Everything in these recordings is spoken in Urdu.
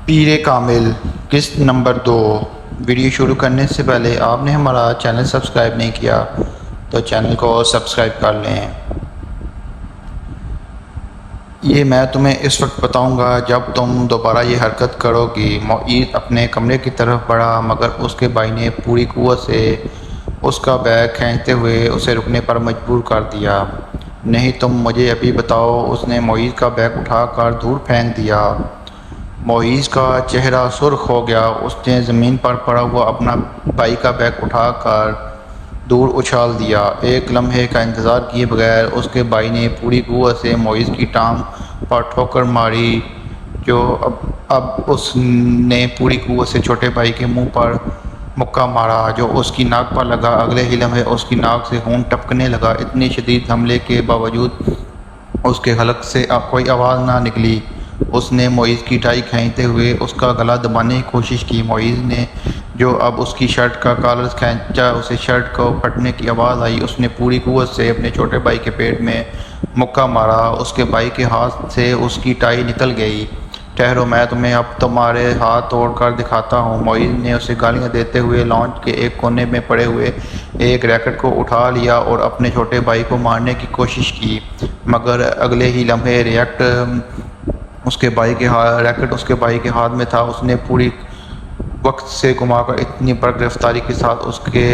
پیر کامل قسط نمبر 2۔ ویڈیو شروع کرنے سے پہلے آپ نے ہمارا چینل سبسکرائب نہیں کیا تو چینل کو سبسکرائب کر لیں۔ یہ میں تمہیں اس وقت بتاؤں گا جب تم دوبارہ یہ حرکت کرو گی۔ معید اپنے کمرے کی طرف بڑھا مگر اس کے بھائی نے پوری قوت سے اس کا بیگ کھینچتے ہوئے اسے رکنے پر مجبور کر دیا۔ نہیں تم مجھے ابھی بتاؤ۔ اس نے معید کا بیگ اٹھا کر دور پھینک دیا۔ معید کا چہرہ سرخ ہو گیا۔ اس نے زمین پر پڑا ہوا اپنا بھائی کا بیگ اٹھا کر دور اچھال دیا۔ ایک لمحے کا انتظار کیے بغیر اس کے بھائی نے پوری قوت سے معید کی ٹانگ پر ٹھوکر ماری جو اب اس نے پوری قوت سے چھوٹے بھائی کے منہ پر مکہ مارا جو اس کی ناک پر لگا۔ اگلے ہی لمحے اس کی ناک سے خون ٹپکنے لگا۔ اتنی شدید حملے کے باوجود اس کے حلق سے کوئی آواز نہ نکلی۔ اس نے معید کی ٹائی کھینچتے ہوئے اس کا گلا دبانے کی کوشش کی۔ معید نے جو اب اس کی شرٹ کا کالر کھینچا اسے شرٹ کو پھٹنے کی آواز آئی۔ اس نے پوری قوت سے اپنے چھوٹے بھائی کے پیٹ میں مکہ مارا۔ اس کے بھائی کے ہاتھ سے اس کی ٹائی نکل گئی۔ ٹھہرو میں تمہیں اب تمہارے ہاتھ توڑ کر دکھاتا ہوں۔ معید نے اسے گالیاں دیتے ہوئے لانچ کے ایک کونے میں پڑے ہوئے ایک ریکٹ کو اٹھا لیا اور اپنے چھوٹے بھائی کو مارنے کی کوشش کی مگر اگلے ہی لمحے ریکٹ اس کے بھائی کے ہاتھ میں تھا۔ اس نے پوری وقت سے گھما کر اتنی برق رفتاری کے ساتھ اس کے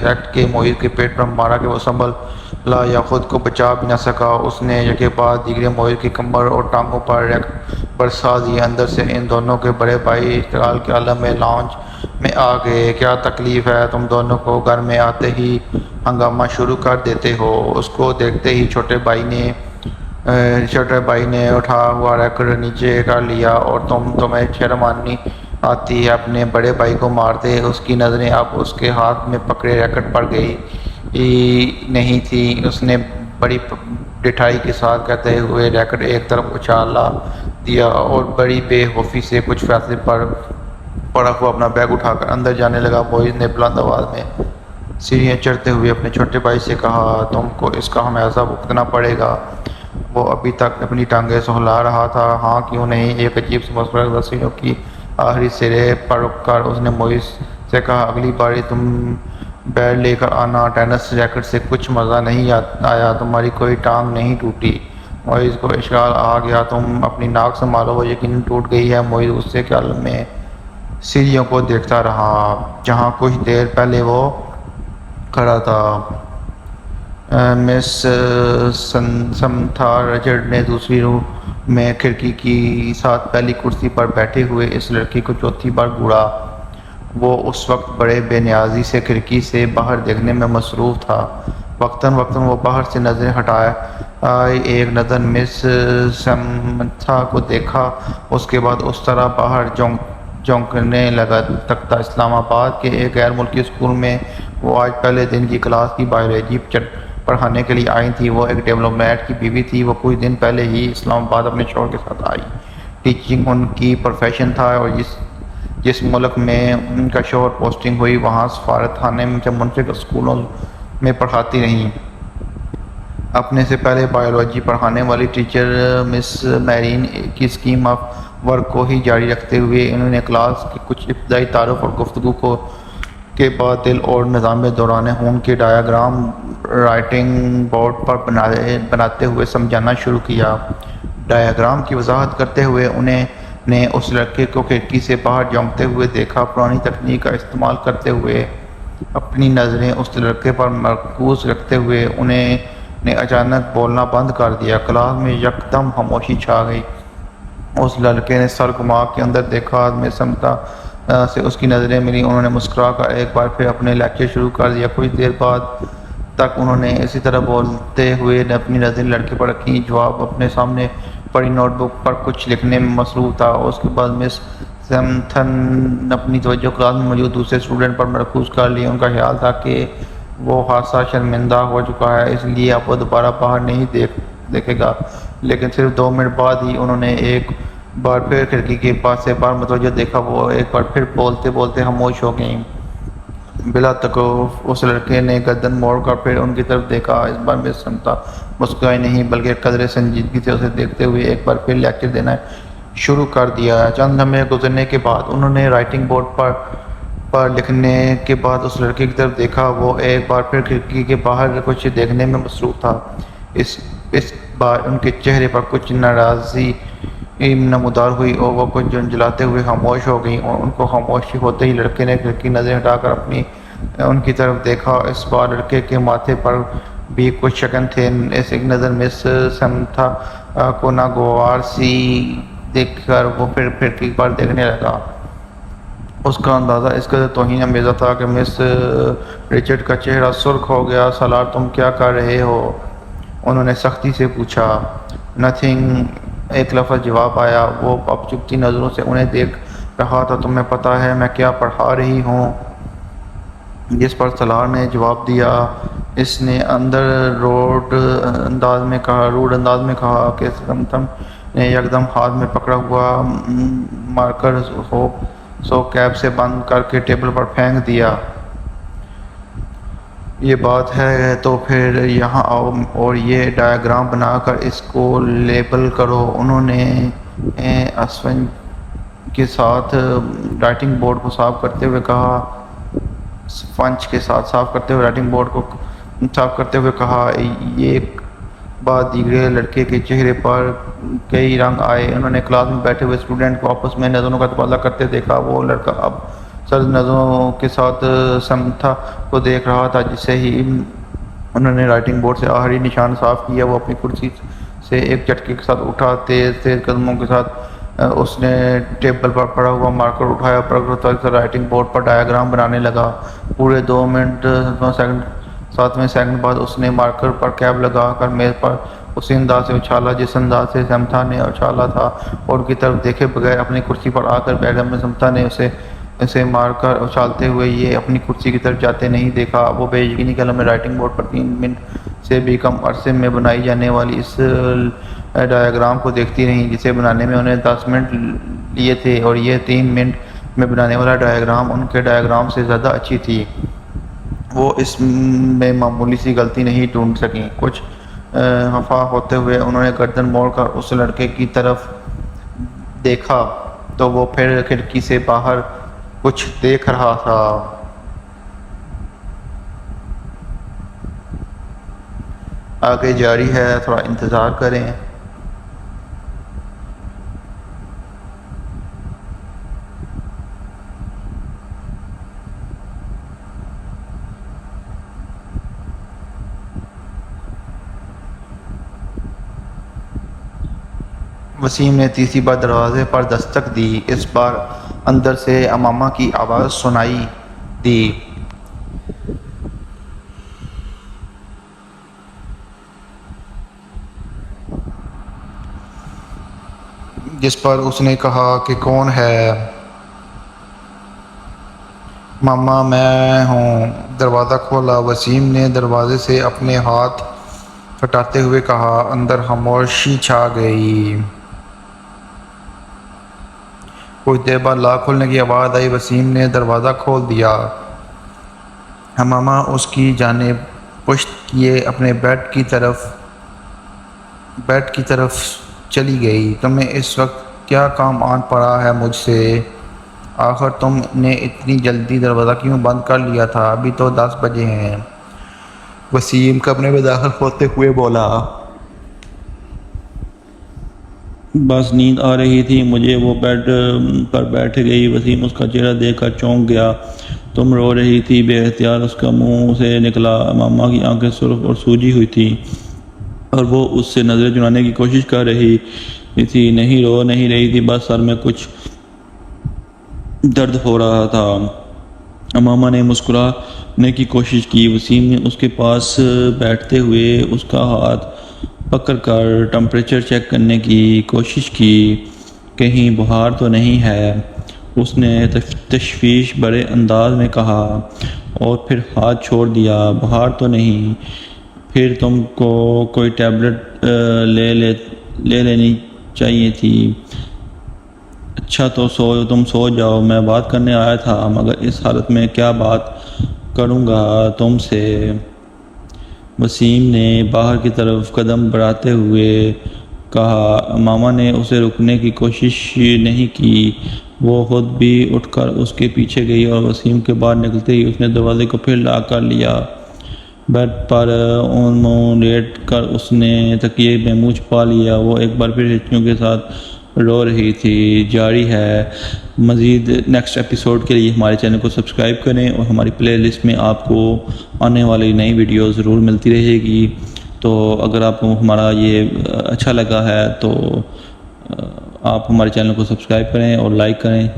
ریکٹ کے معید کے پیٹ پر مارا کہ وہ سنبھلا یا خود کو بچا بھی نہ سکا۔ اس نے یکے بعد دیگرے معید کی کمر اور ٹانگوں پر ریکٹ برسا دیے۔ اندر سے ان دونوں کے بڑے بھائی اشتعال کے عالم میں لانچ میں آ گئے۔ کیا تکلیف ہے تم دونوں کو؟ گھر میں آتے ہی ہنگامہ شروع کر دیتے ہو۔ اس کو دیکھتے ہی چھوٹے بھائی نے اٹھا ہوا ریکٹ نیچے کر لیا۔ اور تمہیں شرم نہیں آتی ہے اپنے بڑے بھائی کو مارتے؟ اس کی نظریں اب اس کے ہاتھ میں پکڑے ریکٹ پر گئی نہیں تھی۔ اس نے بڑی ڈٹھائی کے ساتھ کہتے ہوئے ریکٹ ایک طرف اچھالا دیا اور بڑی بے خوفی سے کچھ فاصلے پر پڑا ہوا اپنا بیگ اٹھا کر اندر جانے لگا۔ معید نے بلند آواز میں سیڑھیاں چڑھتے ہوئے اپنے چھوٹے بھائی سے کہا، تم کو اس کا خمیازہ بھگتنا پڑے گا۔ وہ ابھی تک اپنی ٹانگیں سہلا رہا تھا۔ ہاں کیوں نہیں؟ ایک عجیب سی مسکراہٹ رسیوں کی آخری سرے پر رک کر اس نے معید سے کہا، اگلی باری تم بیٹ لے کر آنا۔ ٹینس ریکٹ سے کچھ مزہ نہیں آیا، تمہاری کوئی ٹانگ نہیں ٹوٹی۔ معید کو اشتعال آ گیا، تم اپنی ناک سنبھالو، وہ یقیناً ٹوٹ گئی ہے۔ معید غصے کے عالم میں سیڑھیوں کو دیکھتا رہا جہاں کچھ دیر پہلے وہ کھڑا تھا۔ مس سمتھا رچرڈ نے دوسری رو میں کھڑکی کے ساتھ پہلی کرسی پر بیٹھے ہوئے اس لڑکی کو چوتھی بار گھوڑا۔ وہ اس وقت بڑے بے نیازی سے کھڑکی سے باہر دیکھنے میں مصروف تھا۔ وقتاً فوقتاً وہ باہر سے نظریں ہٹائے۔ ایک نظر مس سمتھا کو دیکھا، اس کے بعد اس طرح باہر جھونکنے لگا تکتا۔ اسلام آباد کے ایک غیر ملکی اسکول میں وہ آج پہلے دن کی کلاس کی بایولوجی پڑھانے کے لیے آئی تھی۔ وہ ایک ڈپلومیٹ کی بیوی تھی۔ وہ کچھ دن پہلے ہی اسلام آباد اپنے شوہر کے ساتھ آئی۔ ٹیچنگ ان کی پروفیشن تھا اور جس ملک میں ان کا شوہر پوسٹنگ ہوئی وہاں سفارت خانے سے منسلک اسکولوں میں پڑھاتی رہیں۔ اپنے سے پہلے بایولوجی پڑھانے والی ٹیچر مس میرین کی اسکیم آف ورک کو ہی جاری رکھتے ہوئے انہوں نے کلاس کے کچھ ابتدائی تعارف اور گفتگو کے بعد دل اور نظام دوران خون کے ڈایاگرام رائٹنگ بورڈ پر بناتے ہوئے سمجھانا شروع کیا۔ ڈایاگرام کی وضاحت کرتے ہوئے انہوں نے اس لڑکے کو کھڑکی سے باہر جھانکتے ہوئے دیکھا۔ پرانی تکنیک کا استعمال کرتے ہوئے اپنی نظریں اس لڑکے پر مرکوز رکھتے ہوئے انہوں نے اچانک بولنا بند کر دیا۔ کلاس میں یکدم خاموشی چھا گئی۔ اس لڑکے نے سر گھما کے اندر دیکھا۔ مس سمتھا سے اس کی نظریں ملی۔ انہوں نے مسکرا کر ایک بار پھر اپنے لیکچر شروع کر دیا۔ کچھ دیر بعد تک انہوں نے اسی طرح بولتے ہوئے اپنی نظریں لڑکے پر رکھیں۔ جواب اپنے سامنے پڑی نوٹ بک پر کچھ لکھنے میں مصروف تھا۔ اس کے بعد مس سمتھا نے اپنی توجہ کلاس میں موجود دوسرے اسٹوڈنٹ پر مرکوز کر لی۔ ان کا خیال تھا کہ وہ خاصا شرمندہ ہو چکا ہے اس لیے اب وہ دوبارہ باہر نہیں دیکھے گا۔ لیکن صرف 2 منٹ بعد ہی انہوں نے ایک بار پھر کھڑکی کے پاس سے باہر متوجہ دیکھا۔ وہ ایک بار پھر بولتے بولتے خاموش ہو گئیں۔ بلا تکلف اس لڑکے نے گردن موڑ کر پھر ان کی طرف دیکھا۔ اس بار مس سمتھا مسکرائی نہیں بلکہ قدرے سنجیدگی سے اسے دیکھتے ہوئے ایک بار پھر لیکچر دینا شروع کر دیا۔ چند لمحے گزرنے کے بعد انہوں نے رائٹنگ بورڈ پر لکھنے کے بعد اس لڑکے کی طرف دیکھا۔ وہ ایک بار پھر کھڑکی کے باہر کچھ دیکھنے میں مصروف تھا۔ اس بار ان کے چہرے پر کچھ ناراضی نمودار ہوئی اور وہ کچھ جھنجھلاتے ہوئے خاموش ہو گئیں۔ اور ان کو خاموشی ہوتے ہی لڑکے نے کھڑکی نظریں ہٹا کر ان کی طرف دیکھا۔ اس بار لڑکے کے ماتھے پر بھی کچھ شگن تھے۔ ایک نظر مس سمتھا کو ناگوار سی دیکھ کر وہ پھر کھڑکی پر دیکھنے لگا۔ اس کا انداز اس قدر توہین آمیز تھا کہ مس رچرڈ کا چہرہ سرخ ہو گیا۔ سالار تم کیا کر رہے ہو؟ انہوں نے سختی سے پوچھا۔ نتھنگ، ایک لفظ جواب آیا۔ وہ اب چپتی نظروں سے انہیں دیکھ رہا تھا۔ تمہیں پتہ ہے میں کیا پڑھا رہی ہوں؟ جس پر سالار نے جواب دیا۔ اس نے روڈ انداز میں کہا کہ سمتھا نے یکدم ہاتھ میں پکڑا ہوا مارکر سو کیب سے بند کر کے ٹیبل پر پھینک دیا۔ یہ بات ہے تو پھر یہاں آؤ اور یہ ڈایاگرام بنا کر اس کو لیبل کرو۔ انہوں نے اسفنج کے ساتھ رائٹنگ بورڈ کو صاف کرتے ہوئے کہا۔ ایک بعد دیگرے لڑکے کے چہرے پر کئی رنگ آئے۔ انہوں نے کلاس میں بیٹھے ہوئے اسٹوڈنٹ کو آپس میں نظروں کا تبادلہ کرتے دیکھا۔ وہ لڑکا اب سرد نظروں کے ساتھ سمتھا کو دیکھ رہا تھا۔ جیسے ہی انہوں نے رائٹنگ بورڈ سے آخری نشان صاف کیا، وہ اپنی کرسی سے ایک جھٹکے کے ساتھ اٹھا۔ تیز قدموں کے ساتھ اس نے ٹیبل پر پڑا ہوا مارکر اٹھایا اور رائٹنگ بورڈ پر ڈایاگرام بنانے لگا۔ پورے 2 منٹ 7 سیکنڈ بعد اس نے مارکر پر کیپ لگا کر میز پر اسی انداز سے اچھالا جس انداز سے سمتھا نے اچھالا تھا، اور ان کی طرف دیکھے بغیر اپنی کرسی پر آ کر بیٹھ گیا۔ سمتھا نے اسے مار کر اچھالتے ہوئے یہ اپنی کرسی کی طرف جاتے نہیں دیکھا۔ وہ بے یقینی کے لمحے رائٹنگ بورڈ پر 3 منٹ سے بھی کم عرصے میں بنائی جانے والی اس ڈایاگرام کو دیکھتی رہی جسے بنانے میں انہیں 10 منٹ لیے تھے، اور یہ 3 منٹ میں بنانے والا ڈایاگرام ان کے ڈایاگرام سے زیادہ اچھی تھی۔ وہ اس میں معمولی سی غلطی نہیں ڈھونڈ سکیں۔ کچھ خفا ہوتے ہوئے انہوں نے گردن موڑ کر اس لڑکے کی طرف دیکھا تو وہ پھر کھڑکی سے باہر کچھ دیکھ رہا تھا۔ آگے جاری ہے، تھوڑا انتظار کریں۔ وسیم نے تیسری بار دروازے پر دستک دی۔ اس بار اندر سے امامہ کی آواز سنائی دی۔ جس پر اس نے کہا کہ کون ہے؟ ماما میں ہوں۔ دروازہ کھولا۔ وسیم نے دروازے سے اپنے ہاتھ ہٹاتے ہوئے کہا۔ اندر خاموشی چھا گئی۔ کچھ دیر بعد لاک کھولنے کی آواز آئی۔ وسیم نے دروازہ کھول دیا۔ ماما اس کی جانب پشت کیے اپنے بیڈ کی طرف چلی گئی۔ تمہیں اس وقت کیا کام آن پڑا ہے مجھ سے؟ آخر تم نے اتنی جلدی دروازہ کیوں بند کر لیا تھا؟ ابھی تو 10 بجے ہیں۔ وسیم کمرے میں داخل ہوتے ہوئے بولا۔ بس نیند آ رہی تھی مجھے، وہ بیڈ پر بیٹھ گئی۔ وسیم اس کا چہرہ دیکھ کر چونک گیا۔ تم رو رہی تھی؟ بے اختیار اس کا منہ سے نکلا۔ ماما کی آنکھیں سرخ اور سوجی ہوئی تھیں اور وہ اس سے نظریں چرانے کی کوشش کر رہی تھی۔ نہیں، رو نہیں رہی تھی، بس سر میں کچھ درد ہو رہا تھا۔ ماما نے مسکرانے کی کوشش کی۔ وسیم نے اس کے پاس بیٹھتے ہوئے اس کا ہاتھ پکڑ کر ٹمپریچر چیک کرنے کی کوشش کی۔ کہیں بخار تو نہیں ہے؟ اس نے تشویش بھرے انداز میں کہا اور پھر ہاتھ چھوڑ دیا۔ بخار تو نہیں؟ پھر تم کو کوئی ٹیبلٹ لے لینی چاہیے تھی۔ اچھا تو تم سو جاؤ، میں بات کرنے آیا تھا، مگر اس حالت میں کیا بات کروں گا تم سے؟ وسیم نے باہر کی طرف قدم بڑھاتے ہوئے کہا۔ ماما نے اسے روکنے کی کوشش نہیں کی، وہ خود بھی اٹھ کر اس کے پیچھے گئی اور وسیم کے باہر نکلتے ہی اس نے دروازے کو پھر لاک کر لیا۔ بیڈ پر اون منہ لیٹ کر اس نے تکیے میں منہ چھپا لیا۔ وہ ایک بار پھر ہچکیوں کے ساتھ رو رہی تھی۔ جاری ہے مزید نیکسٹ ایپیسوڈ کے لیے ہمارے چینل کو سبسکرائب کریں اور ہماری پلے لسٹ میں آپ کو آنے والی نئی ویڈیو ضرور ملتی رہے گی۔ تو اگر آپ کو ہمارا یہ اچھا لگا ہے تو آپ ہمارے چینل کو سبسکرائب کریں اور لائک کریں۔